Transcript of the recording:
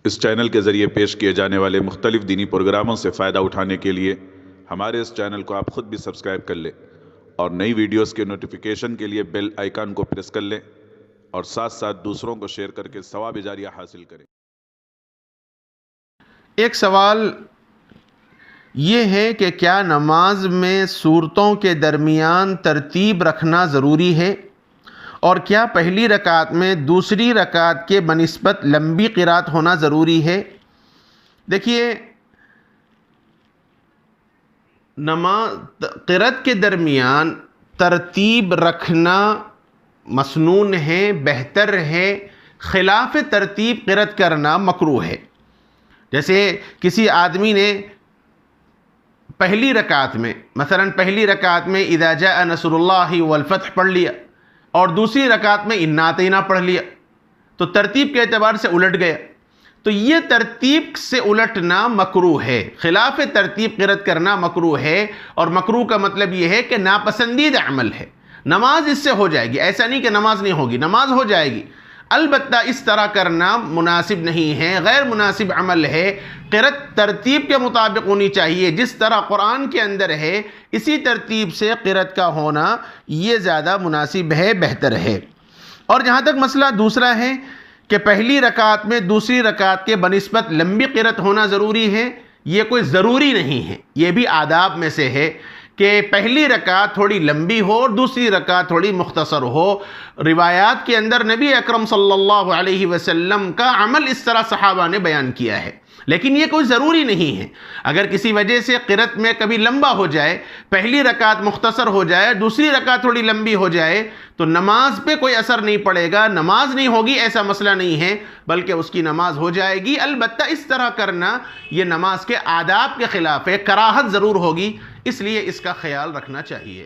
اس channel کے ذریعے پیش کیے جانے والے مختلف دینی پروگراموں سے فائدہ اٹھانے کے لیے ہمارے اس چینل کو آپ خود بھی سبسکرائب کر لیں اور نئی ویڈیوز کے نوٹیفیکیشن کے لیے بیل آئیکن کو پریس کر لیں اور ساتھ ساتھ دوسروں کو شیئر کر کے ثواب جاریہ حاصل کریں۔ ایک سوال یہ ہے کہ کیا نماز میں سورتوں کے درمیان ترتیب رکھنا ضروری ہے، اور کیا پہلی رکعت میں دوسری رکعت کے بنسبت لمبی قرات ہونا ضروری ہے؟ دیکھیے، قرات کے درمیان ترتیب رکھنا مسنون ہے، بہتر ہے۔ خلاف ترتیب قرات کرنا مکروہ ہے۔ جیسے کسی آدمی نے پہلی رکعت میں اذا جاء نصر اللہ والفتح پڑھ لیا اور دوسری رکعت میں انا اعطینٰ پڑھ لیا، تو ترتیب کے اعتبار سے الٹ گیا، تو یہ ترتیب سے الٹنا مکروہ ہے۔ خلاف ترتیب قرات کرنا مکروہ ہے، اور مکروہ کا مطلب یہ ہے کہ ناپسندیدہ عمل ہے۔ نماز اس سے ہو جائے گی، ایسا نہیں کہ نماز نہیں ہوگی، نماز ہو جائے گی، البتہ اس طرح کرنا مناسب نہیں ہے، غیر مناسب عمل ہے۔ قرات ترتیب کے مطابق ہونی چاہیے، جس طرح قرآن کے اندر ہے اسی ترتیب سے قرات کا ہونا یہ زیادہ مناسب ہے، بہتر ہے۔ اور جہاں تک مسئلہ دوسرا ہے کہ پہلی رکعت میں دوسری رکعت کے بنسبت لمبی قرات ہونا ضروری ہے، یہ کوئی ضروری نہیں ہے، یہ بھی آداب میں سے ہے کہ پہلی رکعت تھوڑی لمبی ہو اور دوسری رکعت تھوڑی مختصر ہو۔ روایات کے اندر نبی اکرم صلی اللہ علیہ وسلم کا عمل اس طرح صحابہ نے بیان کیا ہے، لیکن یہ کوئی ضروری نہیں ہے۔ اگر کسی وجہ سے قرات میں کبھی لمبا ہو جائے، پہلی رکعت مختصر ہو جائے، دوسری رکعت تھوڑی لمبی ہو جائے، تو نماز پہ کوئی اثر نہیں پڑے گا، نماز نہیں ہوگی ایسا مسئلہ نہیں ہے، بلکہ اس کی نماز ہو جائے گی۔ البتہ اس طرح کرنا یہ نماز کے آداب کے خلاف ہے، کراہت ضرور ہوگی، اس لیے اس کا خیال رکھنا چاہیے۔